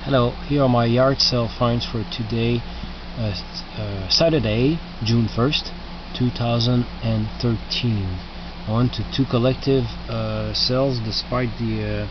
Hello, here are my yard sale finds for today, Saturday, June 1st, 2013. I went to two collective sales despite the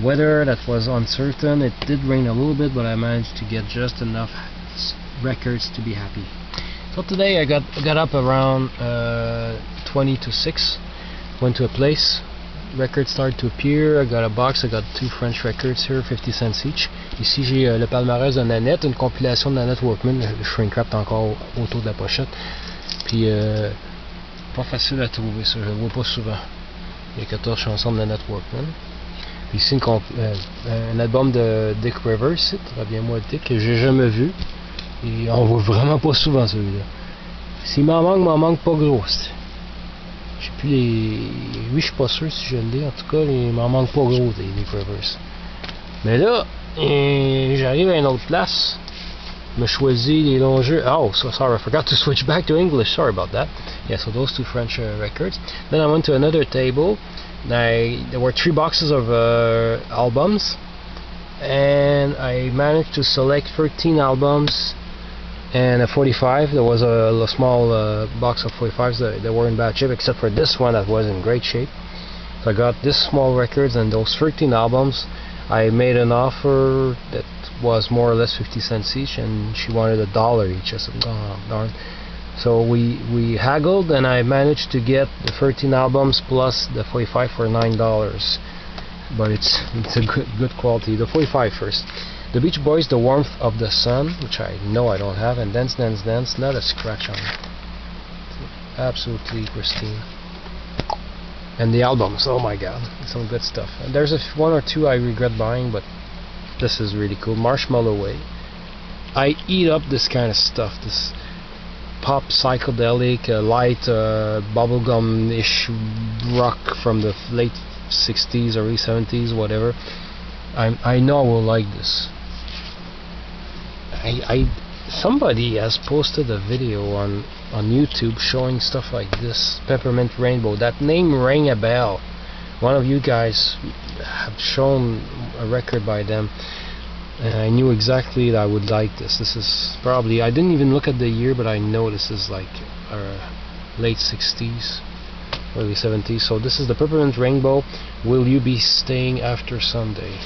weather that was uncertain. It did rain a little bit, but I managed to get just enough records to be happy. So today I got up around 20 to 6, went to a place. Records started to appear. I got a box. I got two French records here, 50 cents each. Ici j'ai le palmarès de Nanette, une compilation de Nanette Workman. Le shrink wrap est encore autour de la pochette. Puis pas facile à trouver ça, je le vois pas souvent. Il y a 14 chansons de Nanette Workman. Puis ici un album de Dick Rivers, reviens-moi Dick, que j'ai jamais vu. Et on voit vraiment pas souvent celui-là. S'il m'en manque pas gros. J'ai plus les. Oui, je suis pas sûr si je l'ai. En tout cas, il m'en manque pas gros des Dick Rivers. Mais là, j'arrive à une autre place. Je me choisis les longs jeux. Oh, so sorry, I forgot to switch back to English. Sorry about that. Yeah, so those two French records. Then I went to another table. There were 3 boxes of albums, and I managed to select 13 albums and a 45. There was a small box of 45s that were in bad shape, except for this one that was in great shape. So I got this small records and those 13 albums. I made an offer that was more or less 50 cents each, and she wanted $1 each. I said, oh, darn. So we haggled, and I managed to get the 13 albums plus the 45 for $9. But it's a good quality. The 45 first. The Beach Boys, The Warmth of the Sun, which I know I don't have, and Dance Dance Dance, not a scratch on it. Absolutely pristine. And the albums, oh my god, some good stuff. And there's one or two I regret buying, but this is really cool. Marshmallow Way. I eat up this kind of stuff, this pop psychedelic, light bubblegum-ish rock from the late 60s, early 70s, whatever. I know I will like this. Somebody has posted a video on YouTube showing stuff like this, Peppermint Rainbow. That name rang a bell. One of you guys have shown a record by them, and I knew exactly that I would like this. This is probably, I didn't even look at the year, but I know this is like late 60s, early 70s. So this is the Peppermint Rainbow, Will You Be Staying After Sunday.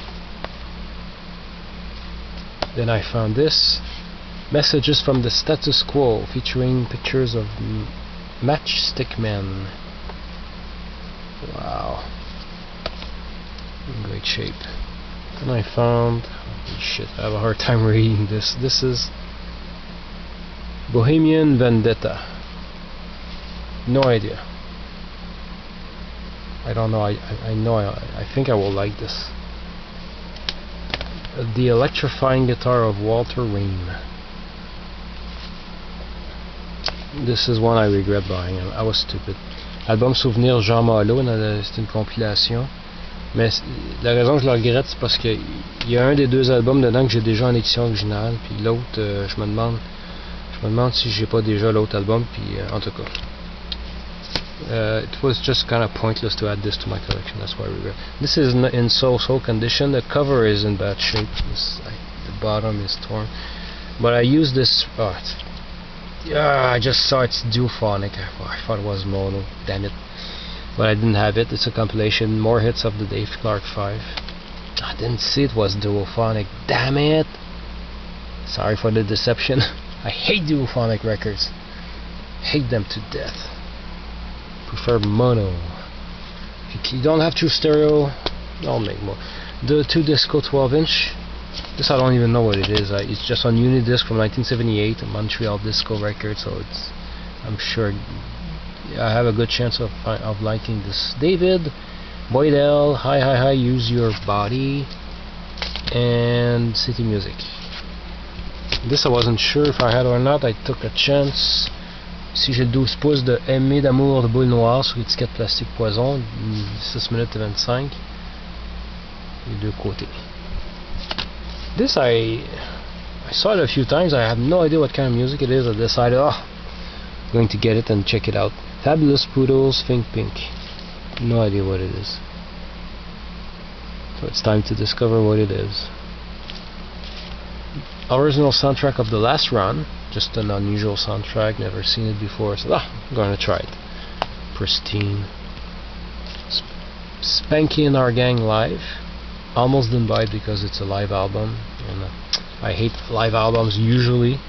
Then I found this, Messages from the Status Quo, featuring pictures of Matchstick Men. Wow, in great shape. Then I found, holy shit, I have a hard time reading this. This is Bohemian Vendetta. No idea. I don't know. I know. I think I will like this. The Electrifying Guitar of Walter Ream. This is one I regret buying. I was stupid. Album Souvenir Jean Malo, c'est une compilation. Mais la raison que je le regrette, c'est parce que il y a un des deux albums dedans que j'ai déjà en édition originale, puis l'autre, je me demande si j'ai pas déjà l'autre album, puis en tout cas. It was just kind of pointless to add this to my collection. That's why I regret. This is in so-so condition. The cover is in bad shape. The bottom is torn. But I used this. I just saw it's Duophonic. I thought it was mono. Damn it! But I didn't have it. It's a compilation. More hits of the Dave Clark 5. I didn't see it was Duophonic. Damn it! Sorry for the deception. I hate Duophonic records. Hate them to death. Prefer mono. If you don't have true stereo, I'll make more. The 2 disco 12-inch. This I don't even know what it is. It's just on Unidisc from 1978, a Montreal disco record. So I'm sure I have a good chance of liking this. David Boydell, Hi, Use Your Body, and City Music. This I wasn't sure if I had or not. I took a chance. Ici j'ai 12 pouces de Aimer d'amour de boule noire sur l'étiquette plastique poison, 6 minutes et 25, les deux côtés. This I saw it a few times. I have no idea what kind of music it is. I decided, I'm going to get it and check it out. Fabulous Poodles, Think Pink. No idea what it is. So it's time to discover what it is. original soundtrack of The Last Run. Just an unusual soundtrack, never seen it before, so I'm gonna try it. Pristine. Spanky and Our Gang live. Almost didn't buy it because it's a live album, and I hate live albums usually,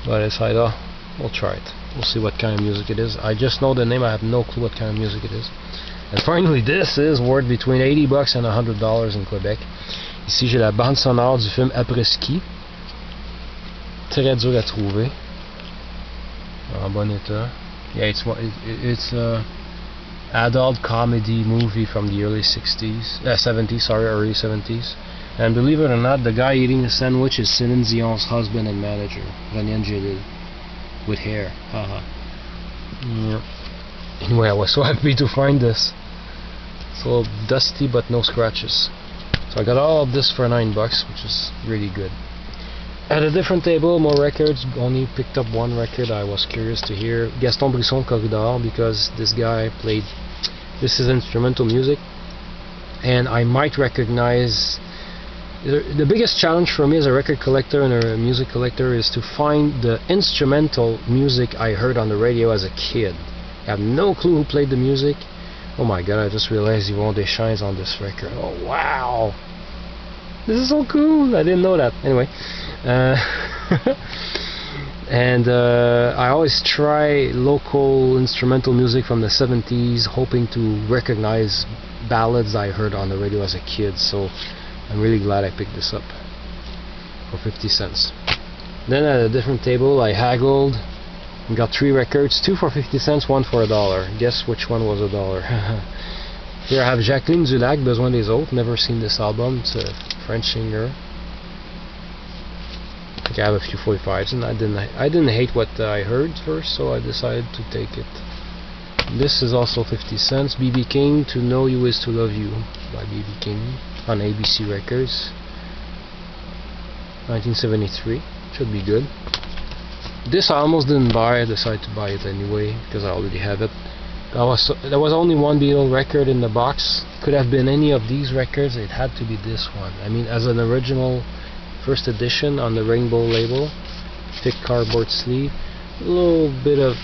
but I decided, we'll try it. We'll see what kind of music it is. I just know the name, I have no clue what kind of music it is. And finally, this is worth between $80 and $100 in Québec. Ici, j'ai la bande sonore du film Après-ski. Très dur à trouver. En bon état. Yeah, it's a adult comedy movie from the early 70s, early 70s. And believe it or not, the guy eating the sandwich is Céline Dion's husband and manager, René Angélil, with hair. Haha. Yeah. Anyway, I was so happy to find this. It's a little dusty, but no scratches. So I got all of this for $9, which is really good. At a different table, more records. Only picked up one record I was curious to hear. Gaston Brisson Corridor, because this guy played. This is instrumental music, and I might recognize. The biggest challenge for me as a record collector and a music collector is to find the instrumental music I heard on the radio as a kid. I have no clue who played the music. Oh my god, I just realized Yvon Deschamps on this record. Oh wow! This is so cool! I didn't know that. Anyway. And I always try local instrumental music from the 70s, hoping to recognize ballads I heard on the radio as a kid, so I'm really glad I picked this up for 50 cents. Then at a different table I haggled and got 3 records, 2 for 50 cents, 1 for $1. Guess which one was $1? Here I have Jacqueline Dulac, Besoin des Autres. Never seen this album. It's a French singer. I think I have a few 45s, and I didn't hate what I heard first, so I decided to take it. This is also 50 cents. B.B. King, To Know You Is To Love You by B.B. King on ABC Records, 1973. Should be good. This I almost didn't buy. I decided to buy it anyway because I already have it. There was only one Beatle record in the box. Could have been any of these records. It had to be this one. I mean, as an original first edition on the Rainbow label, thick cardboard sleeve, a little bit of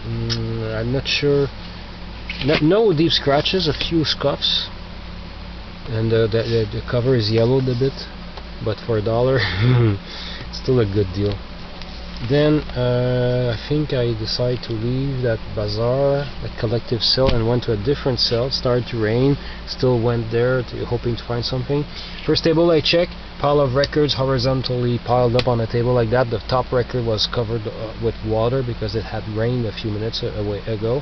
I'm not sure, no deep scratches, a few scuffs, and the cover is yellowed a bit, but for $1 still a good deal. Then I think I decided to leave that bazaar, that collective sale, and went to a different sale. It started to rain, still went there hoping to find something. First table I checked, pile of records horizontally piled up on a table like that. The top record was covered with water because it had rained a few minutes ago.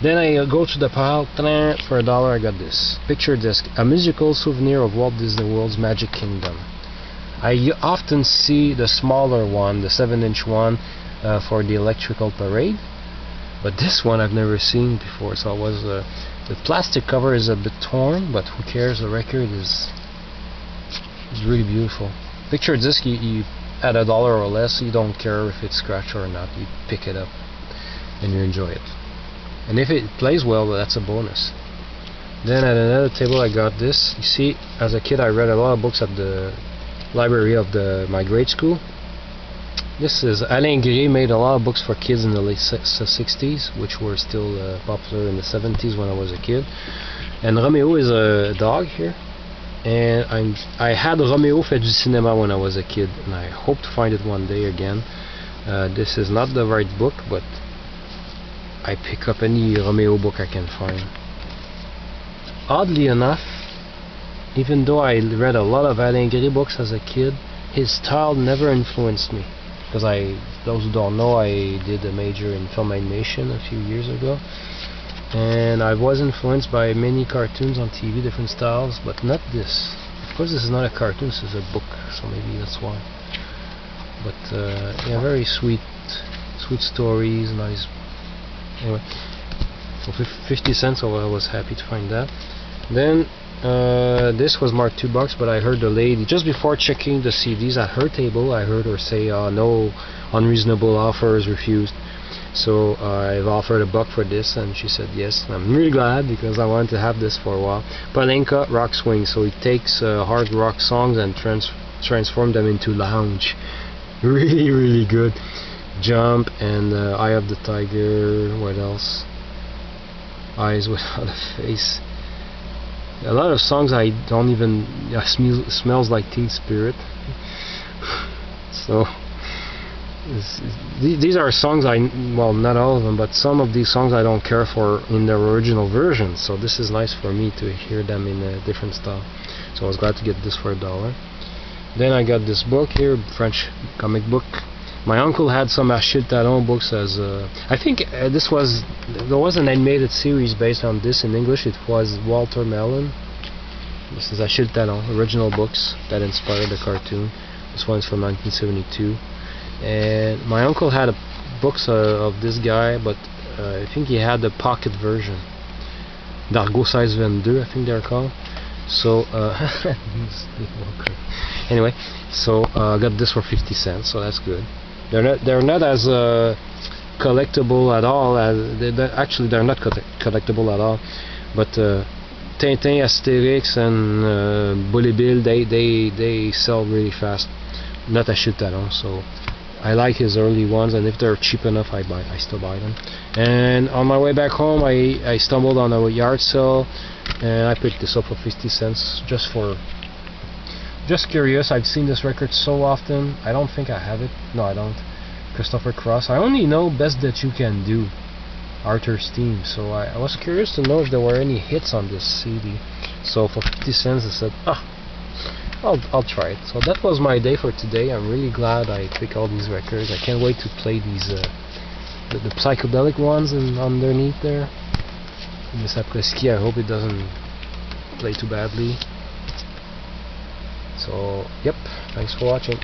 Then I go to the pile, for $1 I got this picture disc, a musical souvenir of Walt Disney World's Magic Kingdom. I often see the smaller one, the 7-inch one, for the Electrical Parade, but this one I've never seen before. So it was the plastic cover is a bit torn, but who cares? The record is really beautiful. Picture disc, you at $1 or less, you don't care if it's scratched or not. You pick it up and you enjoy it. And if it plays well, that's a bonus. Then at another table I got this. You see, as a kid I read a lot of books at the library of my grade school. This is Alain Gray made a lot of books for kids in the late 60s, which were still popular in the 70s when I was a kid. And Romeo is a dog here, and I had Romeo fait du cinéma when I was a kid, and I hope to find it one day again. This is not the right book, but I pick up any Romeo book I can find. Oddly enough, even though I read a lot of Alain Gray books as a kid, his style never influenced me. Because those who don't know, I did a major in film animation a few years ago, and I was influenced by many cartoons on TV, different styles, but not this. Of course, this is not a cartoon, this is a book, so maybe that's why. But yeah, very sweet stories, nice. Anyway, for 50 cents, I was happy to find that. Then this was marked $2, but I heard the lady just before checking the CDs at her table. I heard her say, "No unreasonable offers refused." So I've offered $1 for this, and she said yes. I'm really glad because I wanted to have this for a while. Palenka Rock Swing, so it takes hard rock songs and transformed them into Lounge. Really good. Jump and Eye of the Tiger. What else? Eyes Without a Face. A lot of songs I don't even. Smells Like Teen Spirit. So these are songs well, not all of them, but some of these songs I don't care for in their original version. So this is nice for me to hear them in a different style. So I was glad to get this for $1. Then I got this book here, French comic book. My uncle had some Achille Talon books as I think there was an animated series based on this in English. It was Walter Mellon. This is Achille Talon, original books that inspired the cartoon. This one is from 1972. And my uncle had books of this guy, but I think he had the pocket version. Dargo 1622, I think they're called. So anyway, so I got this for 50 cents, so that's good. They're not as collectible at all. Actually, they're not collectible at all. But Tintin, Asterix, and Bully-Bill, they sell really fast. Not Achille Talon, so I like his early ones, and if they're cheap enough, I still buy them. And on my way back home, I stumbled on a yard sale, and I picked this up for 50 cents, just curious. I've seen this record so often. I don't think I have it. No, I don't. Christopher Cross. I only know Best That You Can Do, Arthur's theme. So I was curious to know if there were any hits on this CD. So for 50 cents, I said, I'll try it. So that was my day for today. I'm really glad I picked all these records. I can't wait to play these the psychedelic ones underneath there. This après-ski, I hope it doesn't play too badly. So, yep, thanks for watching.